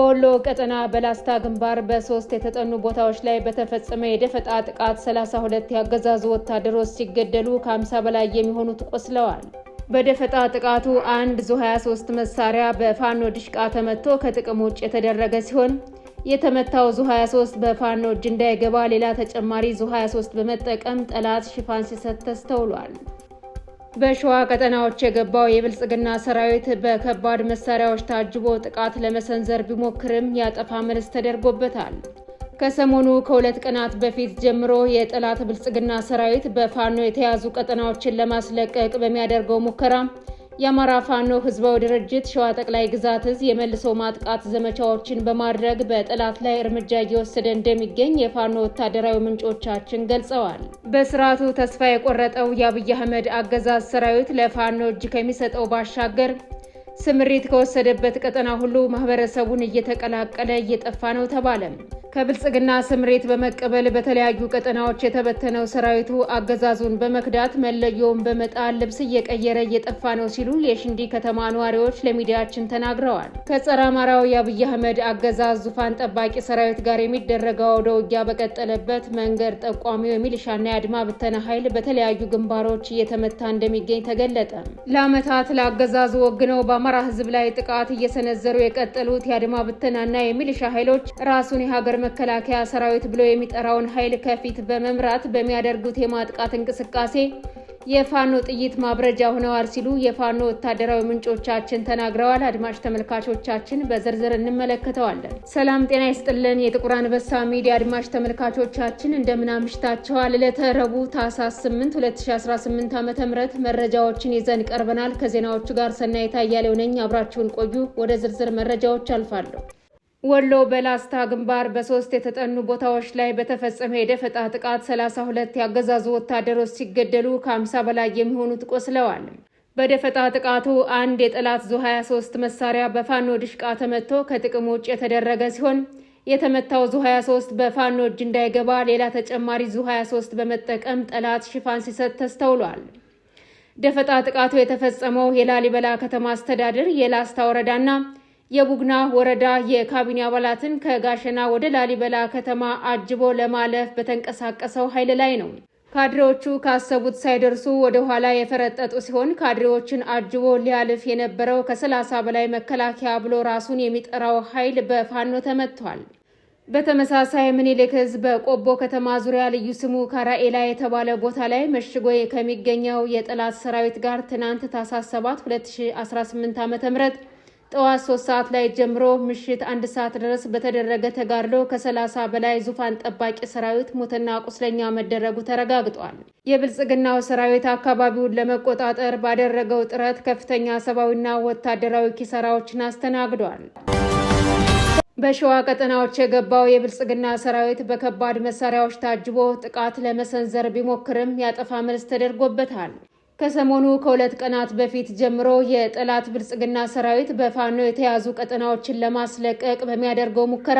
በወሎ ቀጠና በላስታ ግንባር በ3 የተጠኑ ቦታዎች ላይ በተፈጸመ የደፈጣ ጥቃት 32 ያገዛዙ ወታደሮች ሲገደሉ ከ50 በላይ የሚሆኑት ቆስለዋል። በደፈጣ ጥቃቱ አንድ ዙ23 መሳሪያ በፋኖ ድሽቃ ተመቶ ከጥቅም ውጭ የተደረገ ሲሆን የተመታው ዙ23 በፋኖ እጅ እንዳይገባ ሌላ ተጨማሪ ዙ23 በመጠቀም ጠላት ሽፋን ሲሰጥ ተስተውሏል። በሸዋ ቀጠናዎች የገባው የብልጽግና ሰራዊት በከባድ መሳሪያዎች ታጅቦ ጥቃት ለመሰንዘር ቢሞክርም ያጠፋ መልስ ተደርጎበታል። ከሰሞኑ ከ2 ቀናት በፊት ጀምሮ የጠላት ብልጽግና ሰራዊት በፋኖ የተያዙ ቀጠናዎችን ለማስለቀቅ በሚያደርገው ሙከራ የአማራ ፋኖ ህዝባዊ ድርጅት ሸዋ ጠቅላይ ግዛት እዝ የመልሶ ማጥቃት ዘመቻዎችን በማድረግ በጠላት ላይ እርምጃ እየወሰደ እንደሚገኝ የፋኖ ወታደራዊ ምንጮቻችን ገልጸዋል። በስርዓቱ ተስፋ የቆረጠው የአብይ አህመድ አገዛዝ ሰራዊት ለፋኖ እጅ ከሚሰጠው ባሻገር ስምሪት ከወሰደበት ቀጠና ሁሉ ማህበረሰቡን እየተቀላቀለ እየጠፋ ነው ተባለ። ከብልጽግና ስምሪት በመቀበል በተለያዩ ቀጠናዎች የተበተነው ሰራዊቱ አገዛዙን በመክዳት መለዮውን በመጣል ልብስ እየቀየረ እየጠፋ ነው ሲሉ የሽንዲ ከተማ ነዋሪዎች ለሚዲያችን ተናግረዋል። ከጸረ አማራው የአብይ አህመድ አገዛዝ ዙፋን ጠባቂ ሰራዊት ጋር የሚደረገው አውደ ውጊያ በቀጠለበት መንገድ ጠቋሚው የሚሊሻና የአድማ ብተና ኃይል በተለያዩ ግንባሮች እየተመታ እንደሚገኝ ተገለጠ። ለዓመታት ለአገዛዙ ወግነው በአማራ ህዝብ ላይ ጥቃት እየሰነዘሩ የቀጠሉት የአድማ ብተናና የሚሊሻ ኃይሎች ራሱን የሀገር መከላከያ ሰራዊት ብሎ የሚጠራውን ኃይል ከፊት በመምራት በሚያደርጉት የማጥቃት እንቅስቃሴ የፋኖ ጥይት ማብረጃ ሆነዋል ሲሉ የፋኖ ወታደራዊ ምንጮቻችን ተናግረዋል። አድማጭ ተመልካቾቻችን በዝርዝር እንመለከተዋለን። ሰላም ጤና ይስጥልን። የጥቁር አንበሳ ሚዲያ አድማጭ ተመልካቾቻችን እንደምን አምሽታችኋል? ዕለተ ረቡዕ ታህሳስ 8 2018 ዓ.ም መረጃዎችን ይዘን ቀርበናል። ከዜናዎቹ ጋር ሰናይታ አያሌው ነኝ። አብራችሁን ቆዩ። ወደ ዝርዝር መረጃዎች አልፋለሁ። ወሎ በላስታ ግንባር በ3 የተጠኑ ቦታዎች ላይ በተፈጸመ የደፈጣ ጥቃት 32 ያገዛዙ ወታደሮች ሲገደሉ ከ50 በላይ የሚሆኑት ቆስለዋል። በደፈጣ ጥቃቱ አንድ የጠላት ዙ23 መሳሪያ በፋኖ ድሽቃ ተመቶ ከጥቅም ውጭ የተደረገ ሲሆን የተመታው ዙ23 በፋኖ እጅ እንዳይገባ ሌላ ተጨማሪ ዙ23 በመጠቀም ጠላት ሽፋን ሲሰጥ ተስተውሏል። ደፈጣ ጥቃቱ የተፈጸመው የላሊበላ ከተማ አስተዳደር የላስታ ወረዳና የቡግና ወረዳ የካቢኔ አባላትን ከጋሸና ወደ ላሊበላ ከተማ አጅቦ ለማለፍ በተንቀሳቀሰው ኃይል ላይ ነው። ካድሬዎቹ ካሰቡት ሳይደርሱ ወደ ኋላ የፈረጠጡ ሲሆን ካድሬዎችን አጅቦ ሊያልፍ የነበረው ከ30 በላይ መከላከያ ብሎ ራሱን የሚጠራው ኃይል በፋኖ ተመቷል። በተመሳሳይ ምኒልክ ዕዝ በቆቦ ከተማ ዙሪያ ልዩ ስሙ ካራኤላ የተባለ ቦታ ላይ መሽጎ ከሚገኘው የጠላት ሰራዊት ጋር ትናንት ታህሳስ 7 2018 ዓ.ም ጠዋት 3 ሰዓት ላይ ጀምሮ ምሽት 1 ሰዓት ድረስ በተደረገ ተጋድሎ ከ30 በላይ ዙፋን ጠባቂ ሰራዊት ሞትና ቁስለኛ መደረጉ ተረጋግጧል። የብልጽግናው ሰራዊት አካባቢውን ለመቆጣጠር ባደረገው ጥረት ከፍተኛ ሰብአዊና ወታደራዊ ኪሳራዎችን አስተናግዷል። በሸዋ ቀጠናዎች የገባው የብልጽግና ሰራዊት በከባድ መሳሪያዎች ታጅቦ ጥቃት ለመሰንዘር ቢሞክርም ያጠፋ መልስ ተደርጎበታል። ከሰሞኑ ከ2 ቀናት በፊት ጀምሮ የጠላት ብልጽግና ሰራዊት በፋኖ የተያዙ ቀጠናዎችን ለማስለቀቅ በሚያደርገው ሙከራ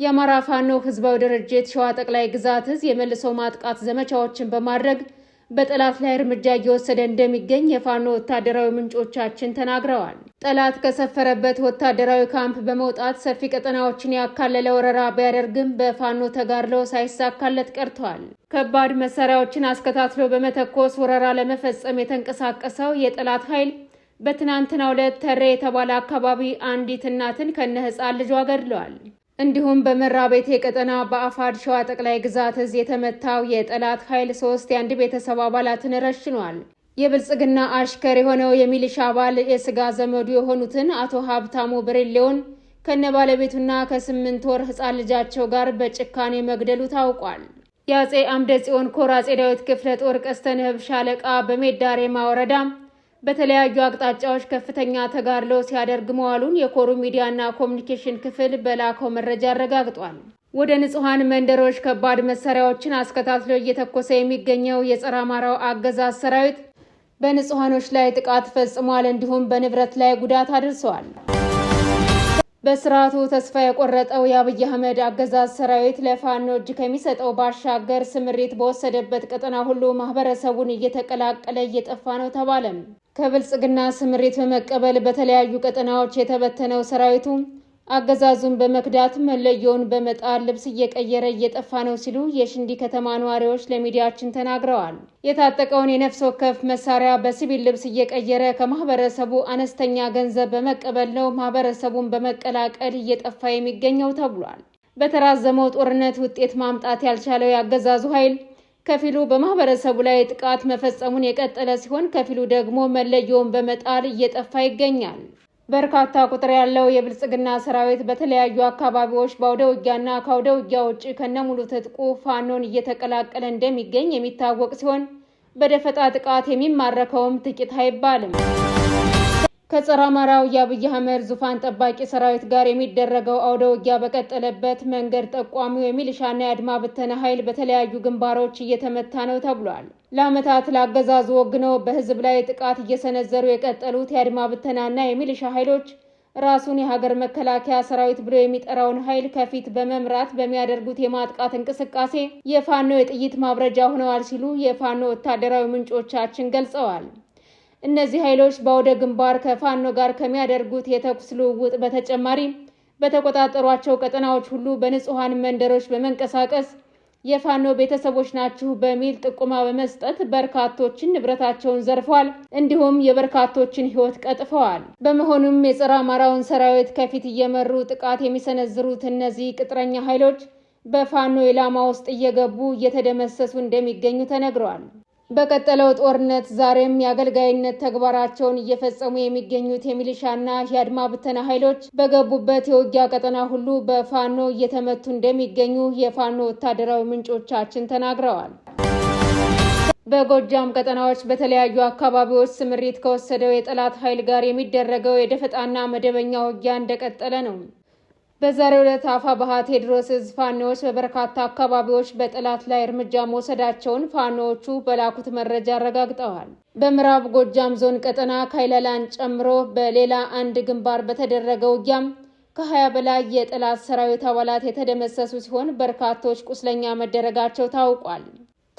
የአማራ ፋኖ ህዝባዊ ድርጅት ሸዋ ጠቅላይ ግዛት እዝ የመልሶ ማጥቃት ዘመቻዎችን በማድረግ በጠላት ላይ እርምጃ እየወሰደ እንደሚገኝ የፋኖ ወታደራዊ ምንጮቻችን ተናግረዋል። ጠላት ከሰፈረበት ወታደራዊ ካምፕ በመውጣት ሰፊ ቀጠናዎችን ያካለለ ወረራ ቢያደርግም በፋኖ ተጋድሎ ሳይሳካለት ቀርቷል። ከባድ መሳሪያዎችን አስከታትሎ በመተኮስ ወረራ ለመፈጸም የተንቀሳቀሰው የጠላት ኃይል በትናንትናው ዕለት ተሬ የተባለ አካባቢ አንዲት እናትን ከነ ህፃን ልጇ ገድለዋል። እንዲሁም በመራቤቴ ቀጠና በአፋድ ሸዋ ጠቅላይ ግዛት እዝ የተመታው የጠላት ኃይል 3 የአንድ ቤተሰብ አባላትን ረሽኗል። የብልጽግና አሽከር የሆነው የሚሊሻ አባል የስጋ ዘመዱ የሆኑትን አቶ ሀብታሙ ብሬሌውን ከነ ባለቤቱና ከ8 ወር ህፃን ልጃቸው ጋር በጭካኔ መግደሉ ታውቋል። የአጼ አምደ ጽዮን ኮር አጼ ዳዊት ክፍለ ጦር ቀስተንህብ ሻለቃ በሜዳሬማ ወረዳ በተለያዩ አቅጣጫዎች ከፍተኛ ተጋድሎ ሲያደርግ መዋሉን የኮሩ ሚዲያና ኮሙኒኬሽን ክፍል በላከው መረጃ አረጋግጧል። ወደ ንጹሃን መንደሮች ከባድ መሳሪያዎችን አስከታትሎ እየተኮሰ የሚገኘው የጸረ አማራው አገዛዝ ሰራዊት በንጹሃኖች ላይ ጥቃት ፈጽሟል፣ እንዲሁም በንብረት ላይ ጉዳት አድርሰዋል። በስርዓቱ ተስፋ የቆረጠው የአብይ አህመድ አገዛዝ ሰራዊት ለፋኖ እጅ ከሚሰጠው ባሻገር ስምሪት በወሰደበት ቀጠና ሁሉ ማህበረሰቡን እየተቀላቀለ እየጠፋ ነው ተባለም። ከብልጽግና ስምሪት በመቀበል በተለያዩ ቀጠናዎች የተበተነው ሰራዊቱ አገዛዙን በመክዳት መለዮውን በመጣል ልብስ እየቀየረ እየጠፋ ነው ሲሉ የሽንዲ ከተማ ነዋሪዎች ለሚዲያችን ተናግረዋል። የታጠቀውን የነፍስ ወከፍ መሳሪያ በሲቪል ልብስ እየቀየረ ከማህበረሰቡ አነስተኛ ገንዘብ በመቀበል ነው ማህበረሰቡን በመቀላቀል እየጠፋ የሚገኘው ተብሏል። በተራዘመው ጦርነት ውጤት ማምጣት ያልቻለው ያገዛዙ ኃይል ከፊሉ በማህበረሰቡ ላይ ጥቃት መፈጸሙን የቀጠለ ሲሆን ከፊሉ ደግሞ መለዮውን በመጣል እየጠፋ ይገኛል። በርካታ ቁጥር ያለው የብልጽግና ሰራዊት በተለያዩ አካባቢዎች በአውደ ውጊያና ከአውደ ውጊያ ውጭ ከነሙሉ ትጥቁ ፋኖን እየተቀላቀለ እንደሚገኝ የሚታወቅ ሲሆን በደፈጣ ጥቃት የሚማረከውም ጥቂት አይባልም። ከጸረ አማራው የአብይ አህመድ ዙፋን ጠባቂ ሰራዊት ጋር የሚደረገው አውደ ውጊያ በቀጠለበት መንገድ ጠቋሚው የሚሊሻና የአድማ ብተና ኃይል በተለያዩ ግንባሮች እየተመታ ነው ተብሏል። ለዓመታት ለአገዛዙ ወግነው በህዝብ ላይ ጥቃት እየሰነዘሩ የቀጠሉት የአድማ ብተናና የሚሊሻ ኃይሎች ራሱን የሀገር መከላከያ ሰራዊት ብሎ የሚጠራውን ኃይል ከፊት በመምራት በሚያደርጉት የማጥቃት እንቅስቃሴ የፋኖ የጥይት ማብረጃ ሆነዋል ሲሉ የፋኖ ወታደራዊ ምንጮቻችን ገልጸዋል። እነዚህ ኃይሎች በአውደ ግንባር ከፋኖ ጋር ከሚያደርጉት የተኩስ ልውውጥ በተጨማሪ በተቆጣጠሯቸው ቀጠናዎች ሁሉ በንጹሃን መንደሮች በመንቀሳቀስ የፋኖ ቤተሰቦች ናችሁ በሚል ጥቆማ በመስጠት በርካቶችን ንብረታቸውን ዘርፈዋል፣ እንዲሁም የበርካቶችን ህይወት ቀጥፈዋል። በመሆኑም የጸረ አማራውን ሰራዊት ከፊት እየመሩ ጥቃት የሚሰነዝሩት እነዚህ ቅጥረኛ ኃይሎች በፋኖ ኢላማ ውስጥ እየገቡ እየተደመሰሱ እንደሚገኙ ተነግረዋል። በቀጠለው ጦርነት ዛሬም የአገልጋይነት ተግባራቸውን እየፈጸሙ የሚገኙት የሚሊሻና የአድማ ብተና ኃይሎች በገቡበት የውጊያ ቀጠና ሁሉ በፋኖ እየተመቱ እንደሚገኙ የፋኖ ወታደራዊ ምንጮቻችን ተናግረዋል። በጎጃም ቀጠናዎች በተለያዩ አካባቢዎች ስምሪት ከወሰደው የጠላት ኃይል ጋር የሚደረገው የደፈጣና መደበኛ ውጊያ እንደቀጠለ ነው። በዛሬው ዕለት አፋብኃ ቴዎድሮስ ዕዝ ፋኖዎች በበርካታ አካባቢዎች በጠላት ላይ እርምጃ መውሰዳቸውን ፋኖዎቹ በላኩት መረጃ አረጋግጠዋል። በምዕራብ ጎጃም ዞን ቀጠና ካይላላን ጨምሮ በሌላ አንድ ግንባር በተደረገ ውጊያም ከ20 በላይ የጠላት ሰራዊት አባላት የተደመሰሱ ሲሆን በርካቶች ቁስለኛ መደረጋቸው ታውቋል።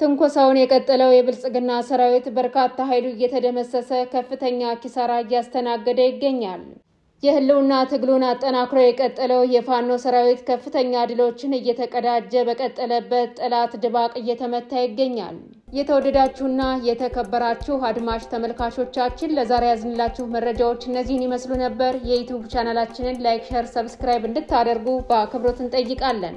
ትንኮሳውን የቀጠለው የብልጽግና ሰራዊት በርካታ ኃይሉ እየተደመሰሰ ከፍተኛ ኪሳራ እያስተናገደ ይገኛል። የህልውና ትግሉን አጠናክሮ የቀጠለው የፋኖ ሰራዊት ከፍተኛ ድሎችን እየተቀዳጀ በቀጠለበት ጠላት ድባቅ እየተመታ ይገኛል። የተወደዳችሁና የተከበራችሁ አድማጭ ተመልካቾቻችን ለዛሬ ያዝንላችሁ መረጃዎች እነዚህን ይመስሉ ነበር። የዩቲዩብ ቻናላችንን ላይክ፣ ሼር፣ ሰብስክራይብ እንድታደርጉ በአክብሮት እንጠይቃለን።